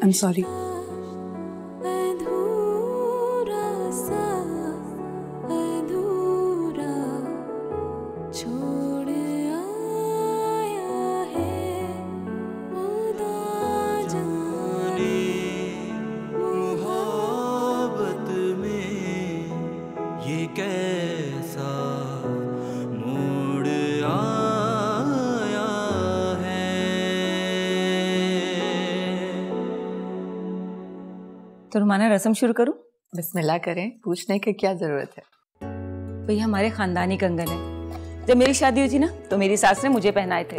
I'm sorry. तो रुमाना रस्म शुरू करूं? बिस्मिल्लाह करें, पूछने की क्या जरूरत है? भाई हमारे खानदानी कंगन है। जब मेरी शादी हुई थी ना तो मेरी सास ने मुझे पहनाए थे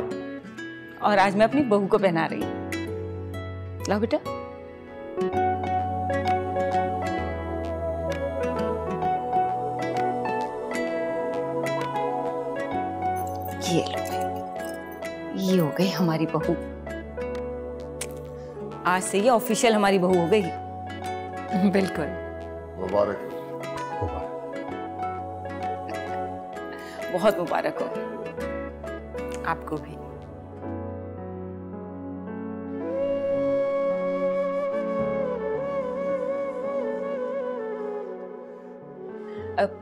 और आज मैं अपनी बहू को पहना रही हूँ। लाओ बेटा। ये लो, ये हो गई हमारी बहू। आज से ये ऑफिशियल हमारी बहू हो गई। बिल्कुल। मुबारक हो। बहुत मुबारक हो। आपको भी।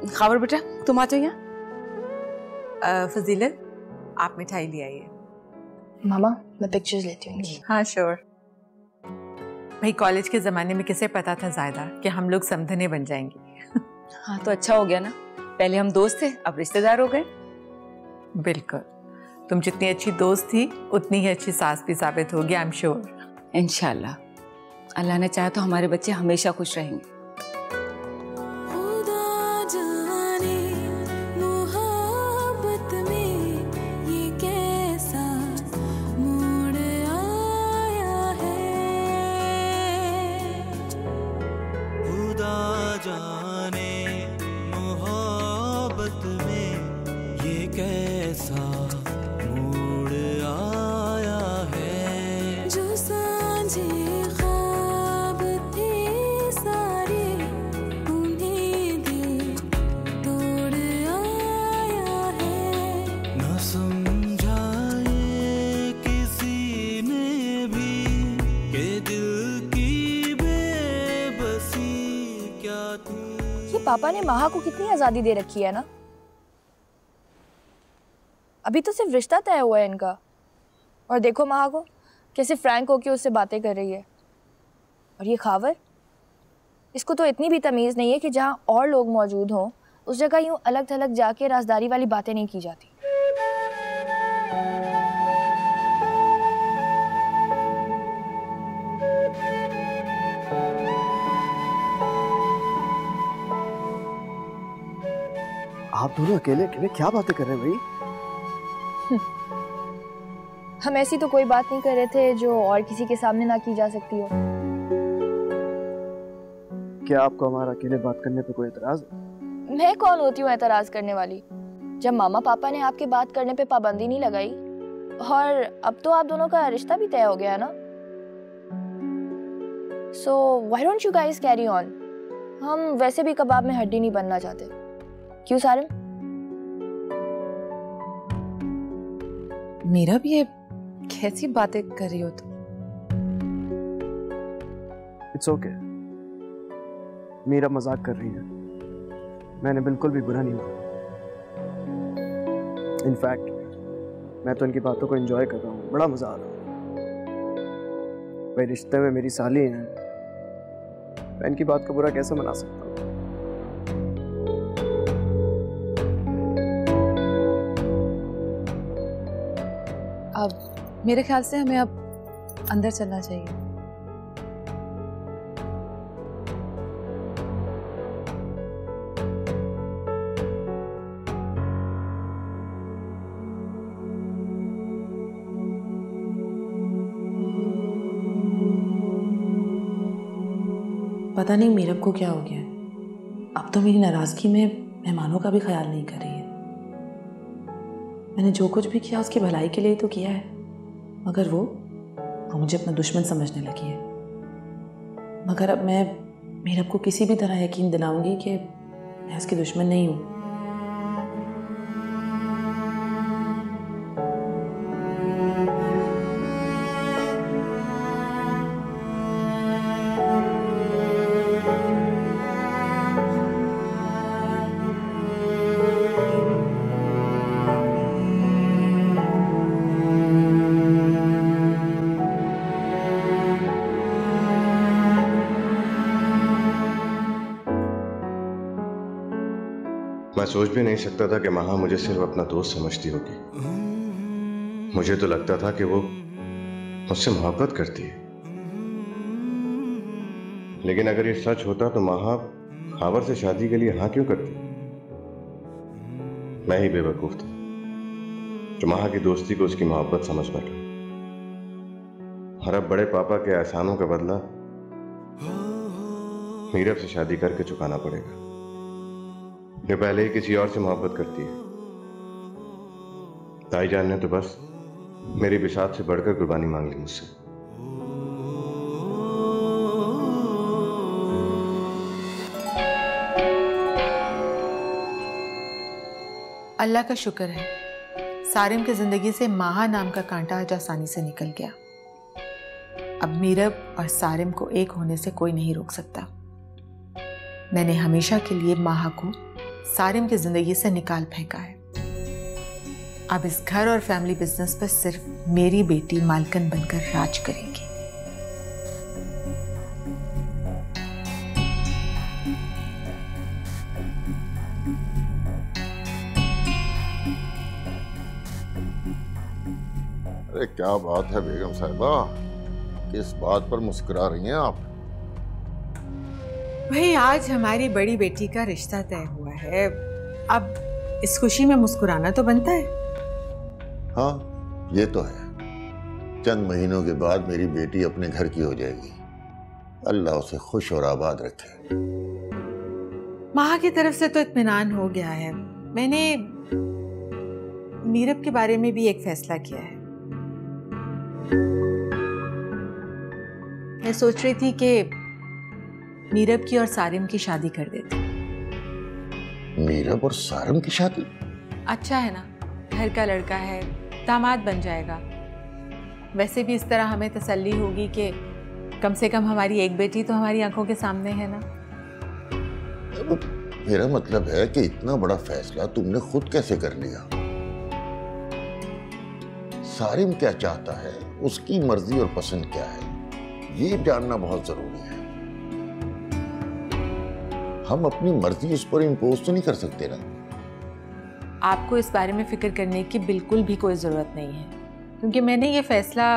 खावर बेटा तुम आ जाओ यहाँ। फजीलत आप मिठाई ले आइए। मामा मैं पिक्चर्स लेती हूँ। हाँ श्योर। भाई कॉलेज के ज़माने में किसे पता था ज़ायदा कि हम लोग समधने बन जाएंगे। हाँ तो अच्छा हो गया ना, पहले हम दोस्त थे अब रिश्तेदार हो गए। बिल्कुल, तुम जितनी अच्छी दोस्त थी उतनी ही अच्छी सास भी साबित होगी। I am sure. इंशाल्लाह, अल्लाह ने चाहा तो हमारे बच्चे हमेशा खुश रहेंगे। पापा ने महा को कितनी आजादी दे रखी है ना। अभी तो सिर्फ रिश्ता तय हुआ है इनका और देखो महा को कैसे फ्रैंक होके उससे बातें कर रही है। और ये खावर, इसको तो इतनी भी तमीज नहीं है कि जहाँ और लोग मौजूद हों उस जगह यूं अलग थलग जाके राजदारी वाली बातें नहीं की जाती। आप दोनों अकेले अकेले क्या बातें कर रहे हैं भाई? हम ऐसी तो कोई बात नहीं कर रहे थे जो और किसी के सामने ना की जा सकती हो। क्या आपको हमारा अकेले बात करने पे कोई एतराज है? मैं कौन होती हूँ एतराज करने वाली? जब मामा पापा ने आपके बात करने पे पाबंदी नहीं लगाई और अब तो आप दोनों का रिश्ता भी तय हो गया ना। So why don't you guys carry on? हम वैसे भी कबाब में हड्डी नहीं बनना चाहते। क्यों सारिम? मेरा भी ये कैसी बातें कर रही हो तुम? It's okay. मीरा मजाक कर रही है, मैंने बिल्कुल भी बुरा नहीं माना। इनफैक्ट मैं तो इनकी बातों को एंजॉय कर रहा हूँ, बड़ा मजा आ रहा है। भाई रिश्ते में मेरी साली हैं, मैं इनकी बात को बुरा कैसे मना सकता हूँ? अब मेरे ख्याल से हमें अब अंदर चलना चाहिए। पता नहीं मीरब को क्या हो गया है। अब तो मेरी नाराजगी में मेहमानों का भी ख्याल नहीं कर रही है। मैंने जो कुछ भी किया उसकी भलाई के लिए तो किया है, मगर वो मुझे अपना दुश्मन समझने लगी है। मगर अब मैं मीरब को किसी भी तरह यकीन दिलाऊंगी कि मैं उसकी दुश्मन नहीं हूँ। मैं सोच भी नहीं सकता था कि महा मुझे सिर्फ अपना दोस्त समझती होगी। मुझे तो लगता था कि वो मुझसे मोहब्बत करती है। लेकिन अगर ये सच होता तो महा खावर से शादी के लिए हाँ क्यों करती? मैं ही बेवकूफ था जो महा की दोस्ती को उसकी मोहब्बत समझ बैठा। और अब बड़े पापा के एहसानों का बदला मीरब से शादी करके चुकाना पड़ेगा, जो पहले ही किसी और से मोहब्बत करती है। ताईजान ने तो बस मेरी बिसात से बढ़कर कुर्बानी मांग ली मुझसे। अल्लाह का शुक्र है, सारिम की जिंदगी से माहा नाम का कांटा आज आसानी से निकल गया। अब मीरब और सारिम को एक होने से कोई नहीं रोक सकता। मैंने हमेशा के लिए माहा को सारिम की जिंदगी से निकाल फेंका है। अब इस घर और फैमिली बिजनेस पर सिर्फ मेरी बेटी मालकन बनकर राज करेगी। अरे क्या बात है बेगम साहिबा, किस बात पर मुस्कुरा रही हैं आप? भाई आज हमारी बड़ी बेटी का रिश्ता तय हुआ है, अब इस खुशी में मुस्कुराना तो बनता है। हाँ ये तो है। चंद महीनों के बाद मेरी बेटी अपने घर की हो जाएगी। अल्लाह उसे खुश और आबाद रखे। माँ की तरफ से तो इत्मीनान हो गया है। मैंने मीरब के बारे में भी एक फैसला किया है। मैं सोच रही थी कि मीरब की और सारिम की शादी कर देते। मीरब और सारिम की शादी? अच्छा है ना, घर का लड़का है, दामाद बन जाएगा। वैसे भी इस तरह हमें तसल्ली होगी कि कम से कम हमारी एक बेटी तो हमारी आंखों के सामने है ना। मेरा मतलब है कि इतना बड़ा फैसला तुमने खुद कैसे कर लिया? सारिम क्या चाहता है, उसकी मर्जी और पसंद क्या है, ये जानना बहुत जरूरी है। हम अपनी मर्जी उस पर इम्पोज तो नहीं कर सकते ना। आपको इस बारे में फिक्र करने की बिल्कुल भी कोई ज़रूरत नहीं है, क्योंकि मैंने ये फैसला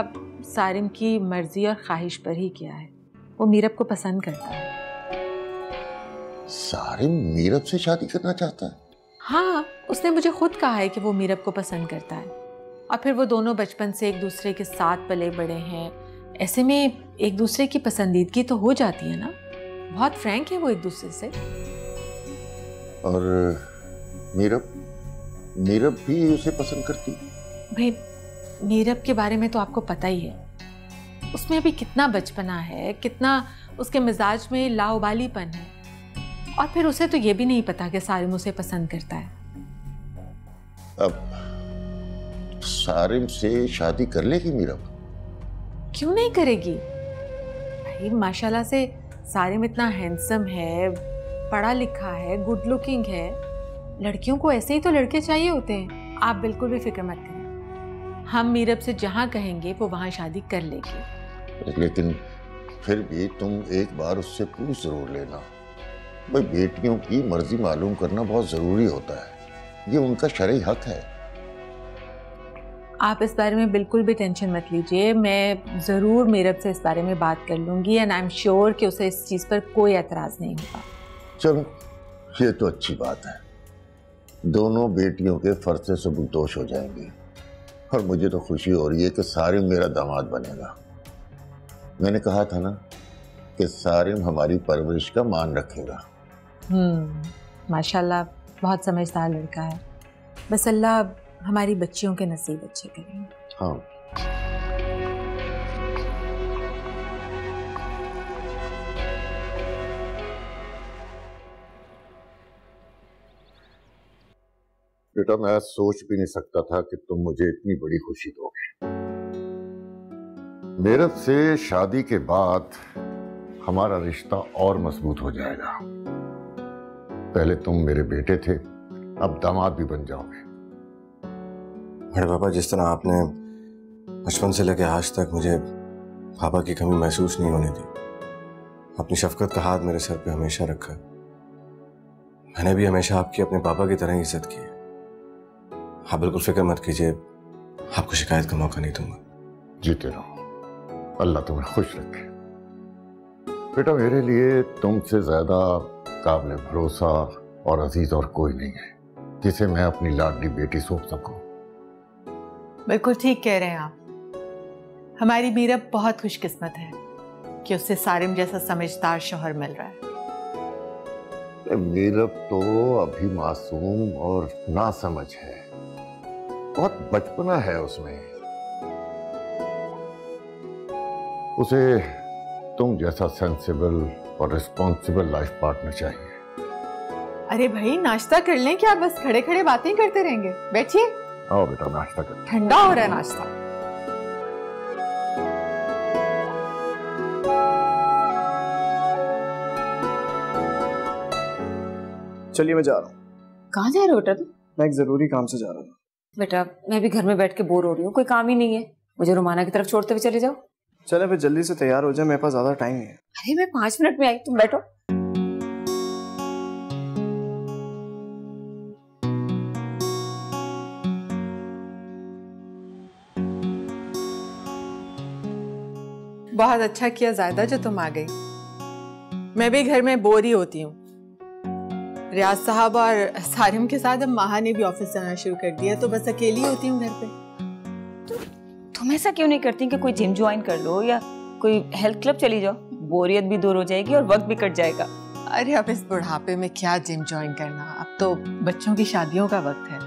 सारिम की मर्जी और ख्वाहिश पर ही किया है। वो मीरब को पसंद करता है। सारिम मीरब से शादी करना चाहता है? हाँ, उसने मुझे खुद कहा है कि वो मीरब को पसंद करता है। और फिर वो दोनों बचपन से एक दूसरे के साथ पले बड़े हैं। ऐसे में एक दूसरे की पसंदीदगी तो हो जाती है ना। बहुत फ्रैंक है वो एक दूसरे से। और मीरब भी उसे पसंद करती है? भाई मीरब के बारे में तो आपको पता ही है। उसमें अभी कितना बचपना है, कितना उसके मिजाज में लाउबालीपन है। और फिर उसे तो ये भी नहीं पता कि सारिम उसे पसंद करता है। अब सारिम से शादी कर लेगी मीरब? क्यों नहीं करेगी भाई, माशाल्लाह से सारिम इतना हैंडसम है, पढ़ा लिखा है, गुड लुकिंग है। लड़कियों को ऐसे ही तो लड़के चाहिए होते हैं। आप बिल्कुल भी फिक्र मत करें, हम मीरब से जहां कहेंगे वो वहां शादी कर लेगी। लेकिन फिर भी तुम एक बार उससे पूछ जरूर लेना। भाई बेटियों की मर्जी मालूम करना बहुत जरूरी होता है, ये उनका शरई हक है। आप इस बारे में बिल्कुल भी टेंशन मत लीजिए, मैं ज़रूर मीरब से इस बारे में बात कर लूँगी एंड आई एम श्योर कि उसे इस चीज़ पर कोई एतराज़ नहीं होगा। चलो ये तो अच्छी बात है, दोनों बेटियों के फर्ज से सबूतोष हो जाएंगे। और मुझे तो खुशी हो रही है कि सारिम मेरा दामाद बनेगा। मैंने कहा था ना कि सारिम हमारी परवरिश का मान रखेगा। माशाल्लाह बहुत समझदार लड़का है। बस अल्लाह हमारी बच्चियों के नसीब अच्छे करेंगे। हाँ बेटा, मैं सोच भी नहीं सकता था कि तुम मुझे इतनी बड़ी खुशी दोगे। मीरब से शादी के बाद हमारा रिश्ता और मजबूत हो जाएगा। पहले तुम मेरे बेटे थे, अब दामाद भी बन जाओगे। बड़े पापा, जिस तरह आपने बचपन से लेकर आज तक मुझे पापा की कमी महसूस नहीं होने दी, अपनी शफकत का हाथ मेरे सर पे हमेशा रखा, मैंने भी हमेशा आपकी अपने पापा की तरह ही इज्जत की है। आप बिल्कुल फिक्र मत कीजिए, आपको शिकायत का मौका नहीं दूंगा। जीते रहो, अल्लाह तुम्हें खुश रखे। बेटा, मेरे लिए तुमसे ज्यादा काबिल भरोसा और अजीज और कोई नहीं है जिसे मैं अपनी लाडली बेटी सौंप सकूं। बिल्कुल ठीक कह रहे हैं आप। हमारी मीरा बहुत खुशकिस्मत है कि उससे सारिम जैसा समझदार शौहर मिल रहा है। मीरब तो अभी मासूम और नासमझ है, बहुत बचपना है उसमें। उसे तुम जैसा सेंसिबल और रिस्पॉन्सिबल लाइफ पार्टनर चाहिए। अरे भाई, नाश्ता कर लें क्या? बस खड़े खड़े बातें करते रहेंगे। बैठिए। आओ बेटा, नाश्ता कर। ठंडा हो रहा है नाश्ता। चलिए, मैं जा रहा हूँ। कहाँ जा रहे हो बेटा तुम? मैं एक जरूरी काम से जा रहा था। बेटा मैं भी घर में बैठ के बोर हो रही हूँ, कोई काम ही नहीं है। मुझे रुमाना की तरफ छोड़ते हुए चले जाओ। चले फिर जल्दी से तैयार हो जाए, मेरे पास ज्यादा टाइम नहीं है। अरे मैं 5 मिनट में आई, तुम बैठो। बहुत अच्छा किया जायदा जो तुम आ गई। मैं भी घर में बोर ही होती हूँ। रियाज साहब और सारिम के साथ अब माहा ने भी ऑफिस जाना शुरू कर दिया, तो बस अकेली होती हूँ घर पे। तुम ऐसा क्यों नहीं करती कि कोई जिम ज्वाइन कर लो या कोई हेल्थ क्लब चली जाओ? बोरियत भी दूर हो जाएगी और वक्त भी कट जाएगा। अरे अब इस बुढ़ापे में क्या जिम ज्वाइन करना, अब तो बच्चों की शादियों का वक्त है।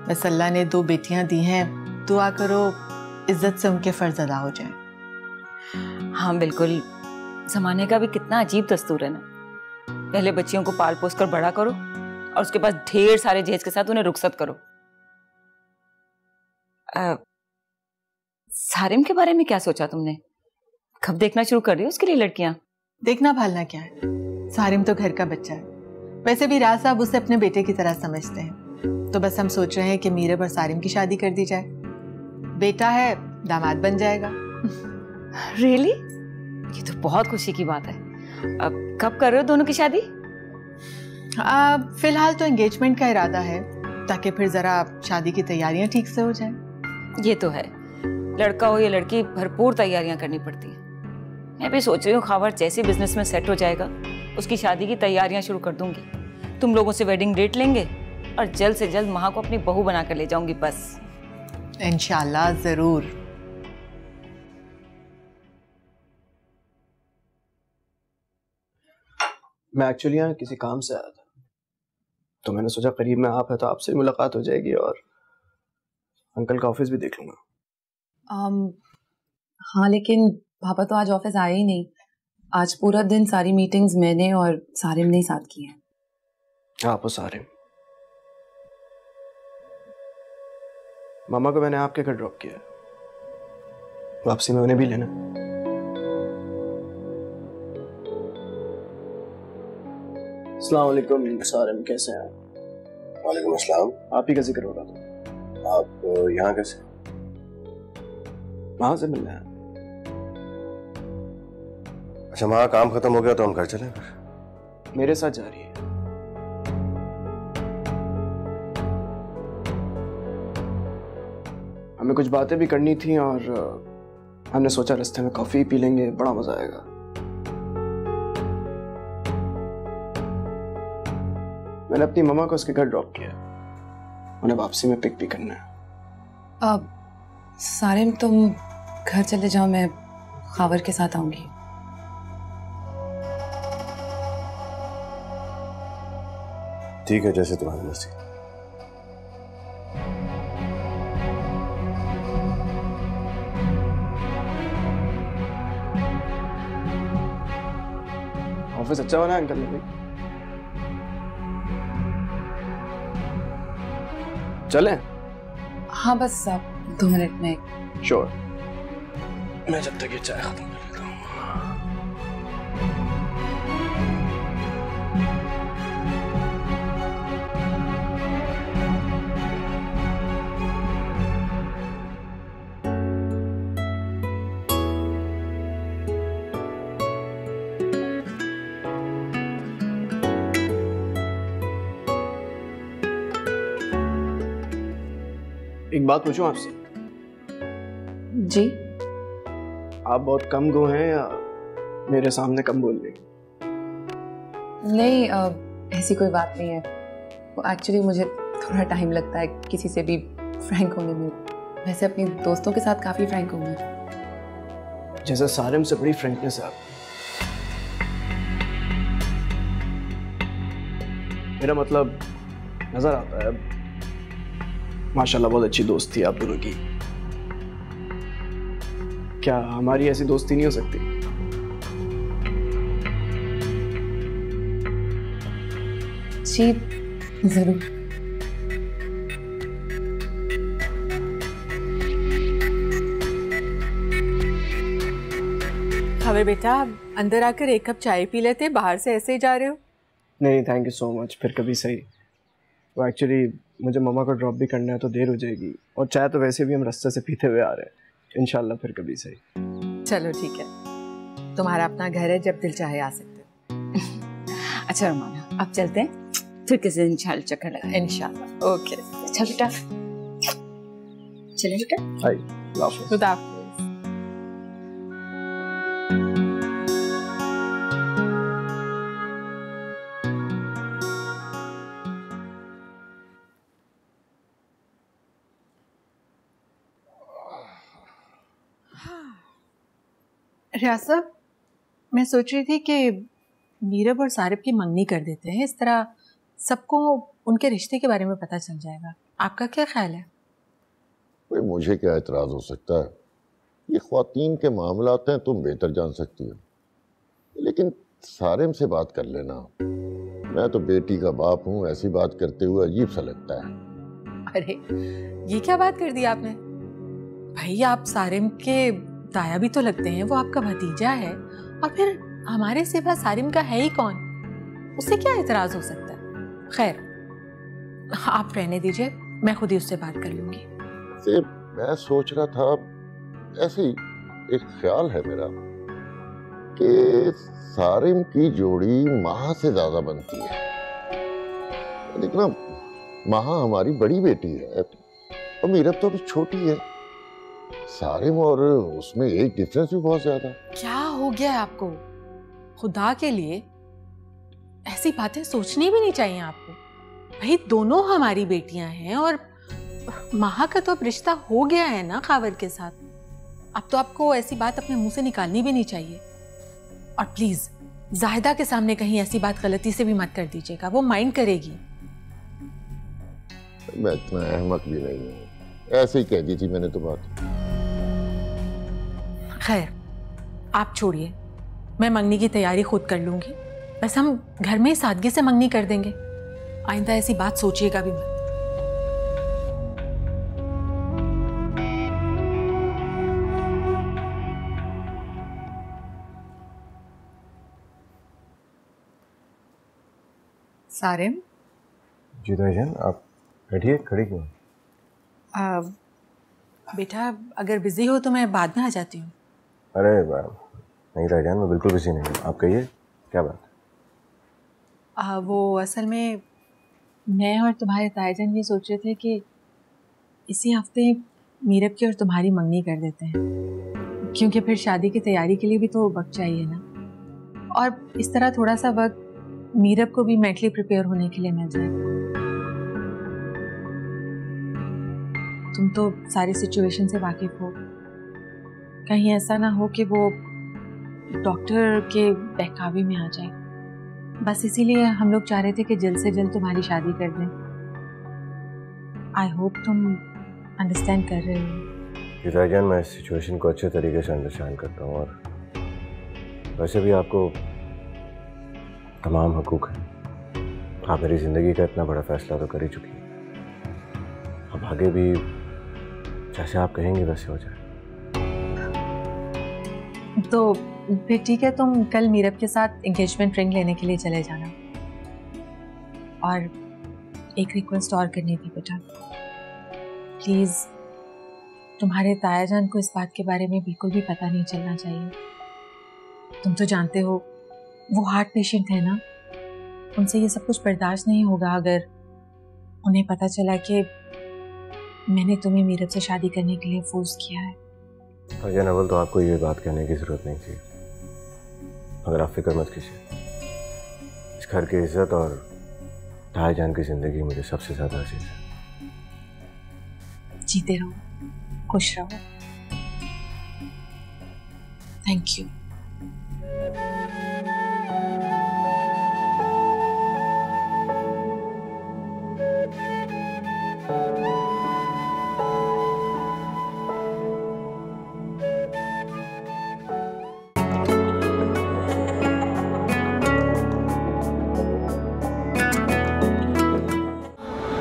बस अल्लाह ने 2 बेटियां दी हैं, दुआ करो इज्जत से उनके फर्ज अदा हो जाए। हाँ बिल्कुल, जमाने का भी कितना अजीब दस्तूर है ना। पहले बच्चियों को पाल पोस कर बड़ा करो और उसके बाद ढेर सारे जहेज के साथ उन्हें रुखसत करो। सारिम के बारे में क्या सोचा तुमने? कब देखना शुरू कर रही हो उसके लिए लड़कियां? देखना भालना क्या है, सारिम तो घर का बच्चा है। वैसे भी राज साहब उसे अपने बेटे की तरह समझते हैं, तो बस हम सोच रहे हैं कि मीरब और सारिम की शादी कर दी जाए। बेटा है, दामाद बन जाएगा। रियली? ये तो बहुत खुशी की बात है। अब कब कर रहे हो दोनों की शादी? फिलहाल तो एंगेजमेंट का इरादा है, ताकि फिर जरा शादी की तैयारियां ठीक से हो जाएं। ये तो है, लड़का हो या लड़की भरपूर तैयारियां करनी पड़ती हैं। मैं भी सोच रही हूँ खावर जैसे बिजनेस में सेट हो जाएगा उसकी शादी की तैयारियां शुरू कर दूंगी। तुम लोगों से वेडिंग डेट लेंगे और जल्द से जल्द महा को अपनी बहू बनाकर ले जाऊंगी। बस इंशाल्लाह जरूर। मैं एक्चुअली यहाँ किसी काम से आया था, तो मैंने सोचा करीब में आप है तो आपसे मुलाकात हो जाएगी और अंकल का ऑफिस भी देख लूंगा। हाँ, लेकिन पापा तो आज ऑफिस आए ही नहीं। आज पूरा दिन सारी मीटिंग्स मैंने और सारिम ने ही साथ की हैं। आप और सारिम। मामा को मैंने आपके घर ड्रॉप किया, वापसी में उन्हें भी लेना। अस्सलाम वालेकुम सारिम, कैसे हैं आप? वालेकुम अस्सलाम। आप ही का जिक्र हो रहा था। आप यहाँ कैसे? वहां से मिलना है। अच्छा, हमारा काम खत्म हो गया तो हम घर चलें फिर? मेरे साथ जा रही है। हमें कुछ बातें भी करनी थी और हमने सोचा रास्ते में कॉफी पी लेंगे, बड़ा मजा आएगा। मैंने अपनी मम्मा को उसके घर ड्रॉप किया, उन्हें वापसी में पिक भी करना है। अब सारिम तुम घर चले जाओ, मैं खावर के साथ आऊंगी। ठीक है, जैसे तुम्हारी मर्जी। ऑफिस अच्छा बना अंकल ने भी। चलें? हाँ, बस आप 2 मिनट में। श्योर। मैं जब तक ये चाय खत्म कर लेता हूँ। एक बात पूछूं आपसे? जी। आप बहुत कम गो हैं या मेरे सामने कम बोल रही? नहीं, ऐसी कोई बात नहीं है। वो एक्चुअली मुझे थोड़ा टाइम लगता है किसी से भी फ्रैंक होने में। वैसे अपने दोस्तों के साथ काफ़ी फ्रैंक हूँ मैं। जैसे सारिम से बड़ी फ्रैंकनेस है आप। मेरा मतलब नजर आता है, माशाल्लाह बहुत अच्छी दोस्ती है आप दोनों की। क्या हमारी ऐसी दोस्ती नहीं हो सकती? जी जरूर। खबर बेटा, अंदर आकर एक कप चाय पी लेते, बाहर से ऐसे ही जा रहे हो? नहीं थैंक यू सो मच, फिर कभी सही। वो एक्चुअली मुझे मम्मा को ड्रॉप भी करना है तो देर हो जाएगी, और चाय तो वैसे भी हम रास्ते से पीते हुए आ रहे हैं। इंशाल्लाह फिर कभी सही। चलो ठीक है, तुम्हारा अपना घर है, जब दिल चाहे आ सकते हो। अच्छा रुमाना, अब चलते हैं, फिर किसी दिन इंशाल्लाह चक्कर लगाएंगे। इंशाल्लाह। ओके। अच्छा बेटा, चले बेटा। हाय, लाफिज। खुदा हाफिज। रियासत, मैं सोच रही थी कि नीरब और सारिब की मंगनी कर देते हैं, इस तरह सबको उनके रिश्ते के बारे में पता चल जाएगा। आपका क्या ख्याल है? भाई मुझे क्या एतराज हो सकता है, ये ख्वातीन के मामलात हैं, तुम बेहतर जान सकती हो। लेकिन सारिम से बात कर लेना, मैं तो बेटी का बाप हूँ, ऐसी बात करते हुए अजीब सा लगता है। अरे ये क्या बात कर दी आपने? भाई आप सारिम के ताया भी तो लगते हैं, वो आपका भतीजा है, और फिर हमारे सिवा सारिम का है ही कौन, उससे क्या एतराज हो सकता है? खैर आप रहने दीजिए, मैं खुद ही उससे बात कर लूंगी। मैं सोच रहा था, ऐसे ही एक ख्याल है मेरा कि सारिम की जोड़ी माहा से ज्यादा बनती है। लेकिन ना, माहा हमारी बड़ी बेटी है और मीरब तो अभी छोटी है। सारिम और उसमें एज डिफरेंस भी बहुत ज्यादा। क्या हो गया है आपको? खुदा के लिए ऐसी बातें सोचनी भी नहीं चाहिए आपको। भाई दोनों हमारी बेटियां हैं, और माहा का तो अब रिश्ता हो गया है ना खावर के साथ। अब तो आपको ऐसी बात अपने मुंह से निकालनी भी नहीं चाहिए। और प्लीज जाहिदा के सामने कहीं ऐसी बात गलती से भी मत कर दीजिएगा, वो माइंड करेगी। मैं इतना अहमक भी नहीं हूँ, ऐसे ही कह दी थी मैंने तो बात। खैर आप छोड़िए, मैं मंगनी की तैयारी खुद कर लूंगी। बस हम घर में ही सादगी से मंगनी कर देंगे, आइंदा ऐसी बात सोचिएगा भी मत। सारिम। जी भाईजान, आप बैठिए, खड़ी क्यों? बेटा अगर बिजी हो तो मैं बाद में आ जाती हूँ। अरे नहीं भाईजान, मैं बिल्कुल बिजी नहीं हूँ, आप कहिए क्या बात? वो असल में मैं और तुम्हारे ताईजान ये सोच रहे थे कि इसी हफ्ते मीरब की और तुम्हारी मंगनी कर देते हैं, क्योंकि फिर शादी की तैयारी के लिए भी तो वक्त चाहिए ना, और इस तरह थोड़ा सा वक्त मीरब को भी मेंटली प्रिपेयर होने के लिए मिल जाएगा। तुम तो सारी सिचुएशन से वाकिफ हो, कहीं ऐसा ना हो कि वो डॉक्टर के बहकावे में आ जाए। बस इसीलिए हम लोग चाह रहे थे कि जल्द से जल्द तुम्हारी शादी कर दें। आई होप तुम अंडरस्टैंड कर रहे हो। भाईजान, मैं इस सिचुएशन को अच्छे तरीके से अंडरस्टैंड करता हूँ, और वैसे भी आपको तमाम हकूक हैं। आप मेरी ज़िंदगी का इतना बड़ा फैसला तो कर ही चुकी हैं, अब आगे भी जैसे आप कहेंगे वैसे हो जाए। तो फिर ठीक है, तुम कल मीरब के साथ एंगेजमेंट रिंग लेने के लिए चले जाना। और एक रिक्वेस्ट और करनी थी बेटा, प्लीज तुम्हारे ताया जान को इस बात के बारे में बिल्कुल भी पता नहीं चलना चाहिए। तुम तो जानते हो वो हार्ट पेशेंट है ना, उनसे ये सब कुछ बर्दाश्त नहीं होगा अगर उन्हें पता चला कि मैंने तुम्हें मीरत से शादी करने के लिए फोर्स किया है। फरजान, अव्वल तो आपको ये बात कहने की जरूरत नहीं थी, मगर आप फिक्र मत कीजिए। इस घर की इज्जत और भाईजान की जिंदगी मुझे सबसे ज्यादा अजीज है। जीते रहो, खुश रहो। Thank you.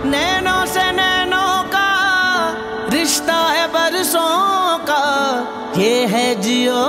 नैनों से नैनों का रिश्ता है बरसों का, ये है जियो